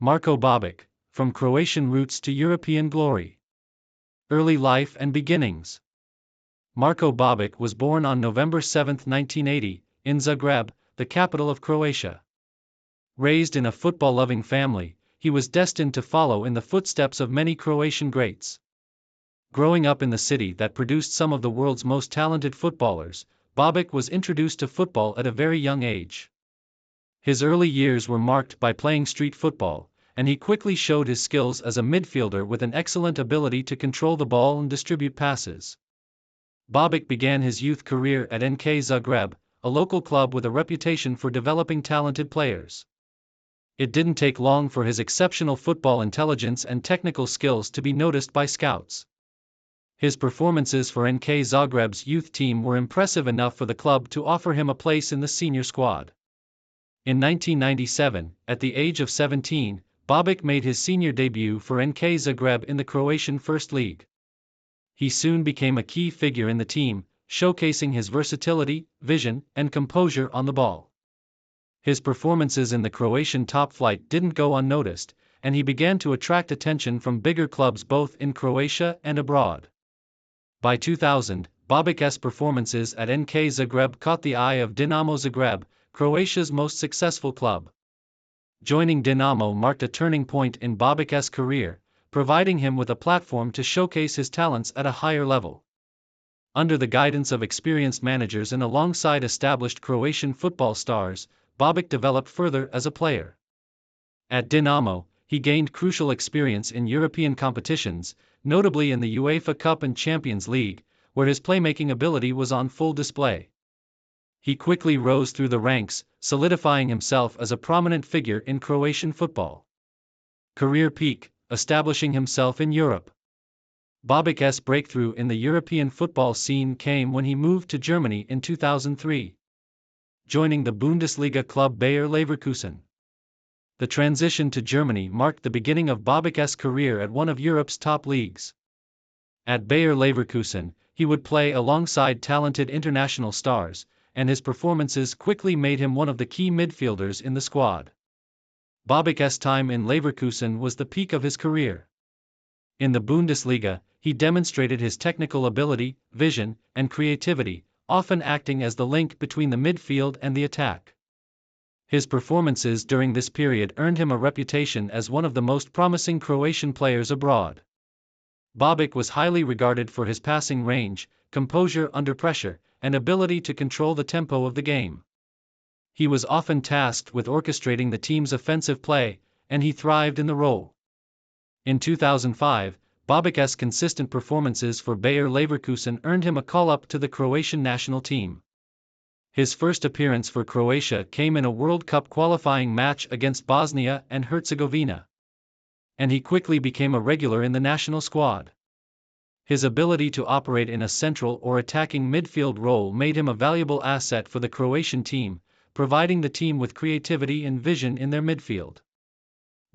Marko Babić, from Croatian roots to European glory. Early life and beginnings. Marko Babić was born on November 7, 1980, in Zagreb, the capital of Croatia. Raised in a football-loving family, he was destined to follow in the footsteps of many Croatian greats. Growing up in the city that produced some of the world's most talented footballers, Babić was introduced to football at a very young age. His early years were marked by playing street football, and he quickly showed his skills as a midfielder with an excellent ability to control the ball and distribute passes. Babić began his youth career at NK Zagreb, a local club with a reputation for developing talented players. It didn't take long for his exceptional football intelligence and technical skills to be noticed by scouts. His performances for NK Zagreb's youth team were impressive enough for the club to offer him a place in the senior squad. In 1997, at the age of 17, Babić made his senior debut for NK Zagreb in the Croatian First League. He soon became a key figure in the team, showcasing his versatility, vision, and composure on the ball. His performances in the Croatian top flight didn't go unnoticed, and he began to attract attention from bigger clubs both in Croatia and abroad. By 2000, Babic's performances at NK Zagreb caught the eye of Dinamo Zagreb, Croatia's most successful club. Joining Dinamo marked a turning point in Babic's career, providing him with a platform to showcase his talents at a higher level. Under the guidance of experienced managers and alongside established Croatian football stars, Babić developed further as a player. At Dinamo, he gained crucial experience in European competitions, notably in the UEFA Cup and Champions League, where his playmaking ability was on full display. He quickly rose through the ranks, solidifying himself as a prominent figure in Croatian football. Career peak, establishing himself in Europe. Babic's breakthrough in the European football scene came when he moved to Germany in 2003. Joining the Bundesliga club Bayer Leverkusen. The transition to Germany marked the beginning of Babic's career at one of Europe's top leagues. At Bayer Leverkusen, he would play alongside talented international stars, and his performances quickly made him one of the key midfielders in the squad. Babic's time in Leverkusen was the peak of his career. In the Bundesliga, he demonstrated his technical ability, vision, and creativity, often acting as the link between the midfield and the attack. His performances during this period earned him a reputation as one of the most promising Croatian players abroad. Babić was highly regarded for his passing range, composure under pressure, and ability to control the tempo of the game. He was often tasked with orchestrating the team's offensive play, and he thrived in the role. In 2005, Babic's consistent performances for Bayer Leverkusen earned him a call-up to the Croatian national team. His first appearance for Croatia came in a World Cup qualifying match against Bosnia and Herzegovina. And he quickly became a regular in the national squad. His ability to operate in a central or attacking midfield role made him a valuable asset for the Croatian team, providing the team with creativity and vision in their midfield.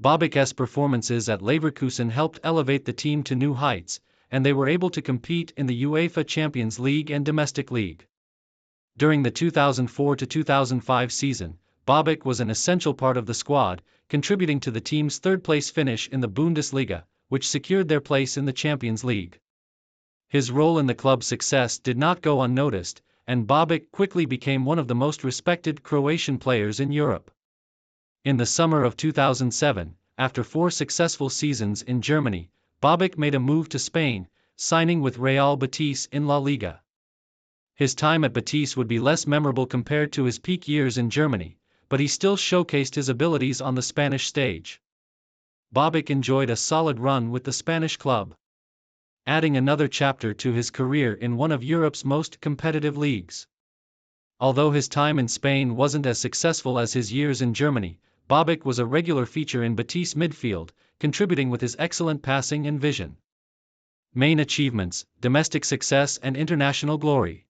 Babic's performances at Leverkusen helped elevate the team to new heights, and they were able to compete in the UEFA Champions League and Domestic League. During the 2004-2005 season, Babić was an essential part of the squad, contributing to the team's third-place finish in the Bundesliga, which secured their place in the Champions League. His role in the club's success did not go unnoticed, and Babić quickly became one of the most respected Croatian players in Europe. In the summer of 2007, after 4 successful seasons in Germany, Babić made a move to Spain, signing with Real Betis in La Liga. His time at Betis would be less memorable compared to his peak years in Germany, but he still showcased his abilities on the Spanish stage. Babić enjoyed a solid run with the Spanish club, adding another chapter to his career in one of Europe's most competitive leagues. Although his time in Spain wasn't as successful as his years in Germany, Babić was a regular feature in Betis midfield, contributing with his excellent passing and vision. Main achievements, domestic success and international glory.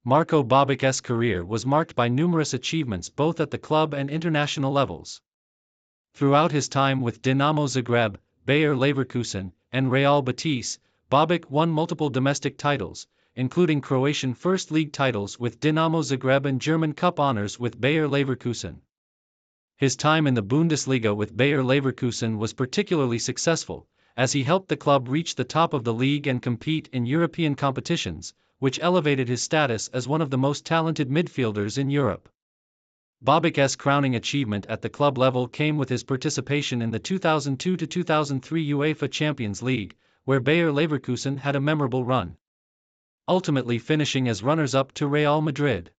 Marko Babic's career was marked by numerous achievements both at the club and international levels. Throughout his time with Dinamo Zagreb, Bayer Leverkusen, and Real Betis, Babić won multiple domestic titles, including Croatian First League titles with Dinamo Zagreb and German Cup honors with Bayer Leverkusen. His time in the Bundesliga with Bayer Leverkusen was particularly successful, as he helped the club reach the top of the league and compete in European competitions, which elevated his status as one of the most talented midfielders in Europe. Babic's crowning achievement at the club level came with his participation in the 2002-2003 UEFA Champions League, where Bayer Leverkusen had a memorable run, ultimately finishing as runners-up to Real Madrid.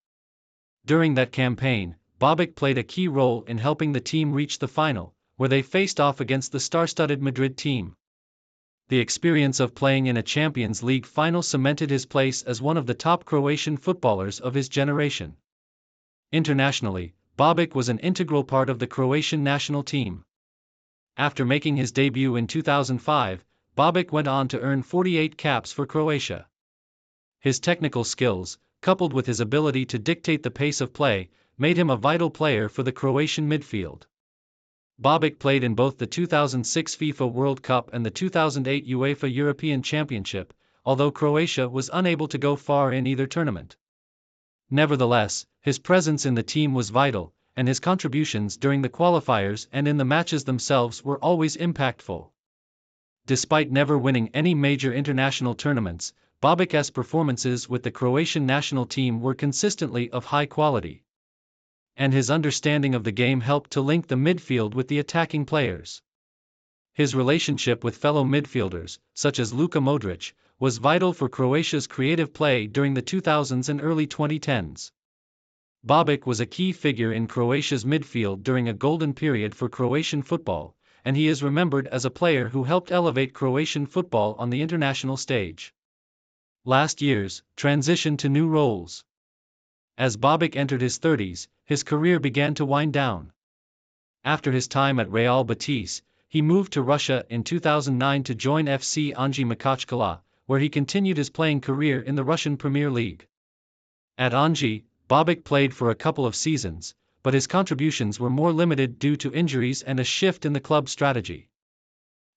During that campaign, Babic played a key role in helping the team reach the final, where they faced off against the star-studded Madrid team. The experience of playing in a Champions League final cemented his place as one of the top Croatian footballers of his generation. Internationally, Babic was an integral part of the Croatian national team. After making his debut in 2005, Babic went on to earn 48 caps for Croatia. His technical skills, coupled with his ability to dictate the pace of play, made him a vital player for the Croatian midfield. Babic played in both the 2006 FIFA World Cup and the 2008 UEFA European Championship, although Croatia was unable to go far in either tournament. Nevertheless, his presence in the team was vital, and his contributions during the qualifiers and in the matches themselves were always impactful. Despite never winning any major international tournaments, Babic's performances with the Croatian national team were consistently of high quality, and his understanding of the game helped to link the midfield with the attacking players. His relationship with fellow midfielders, such as Luka Modric, was vital for Croatia's creative play during the 2000s and early 2010s. Babic was a key figure in Croatia's midfield during a golden period for Croatian football, and he is remembered as a player who helped elevate Croatian football on the international stage. Last year's transition to new roles. As Babic entered his 30s, his career began to wind down. After his time at Real Betis, he moved to Russia in 2009 to join FC Anji Makhachkala, where he continued his playing career in the Russian Premier League. At Anji, Babic played for a couple of seasons, but his contributions were more limited due to injuries and a shift in the club's strategy.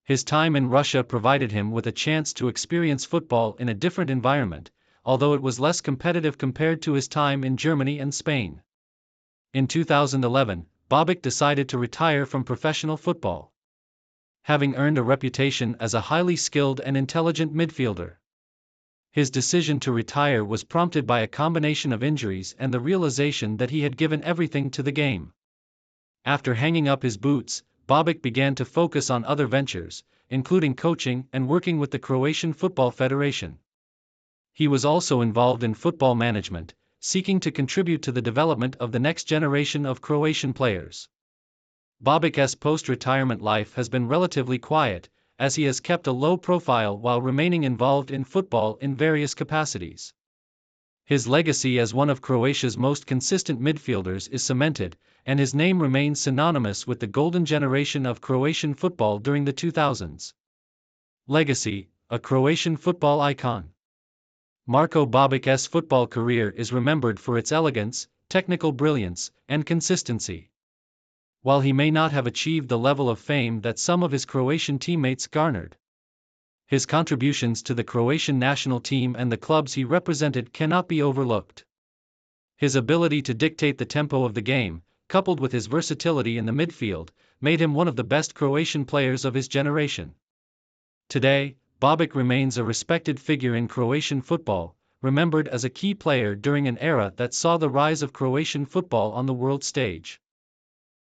His time in Russia provided him with a chance to experience football in a different environment, although it was less competitive compared to his time in Germany and Spain. In 2011, Babic decided to retire from professional football, having earned a reputation as a highly skilled and intelligent midfielder. His decision to retire was prompted by a combination of injuries and the realization that he had given everything to the game. After hanging up his boots, Babic began to focus on other ventures, including coaching and working with the Croatian Football Federation. He was also involved in football management, seeking to contribute to the development of the next generation of Croatian players. Babic's post-retirement life has been relatively quiet, as he has kept a low profile while remaining involved in football in various capacities. His legacy as one of Croatia's most consistent midfielders is cemented, and his name remains synonymous with the golden generation of Croatian football during the 2000s. Legacy: a Croatian football icon. Marko Babic's football career is remembered for its elegance, technical brilliance, and consistency. While he may not have achieved the level of fame that some of his Croatian teammates garnered, his contributions to the Croatian national team and the clubs he represented cannot be overlooked. His ability to dictate the tempo of the game, coupled with his versatility in the midfield, made him one of the best Croatian players of his generation. Today, Babic remains a respected figure in Croatian football, remembered as a key player during an era that saw the rise of Croatian football on the world stage.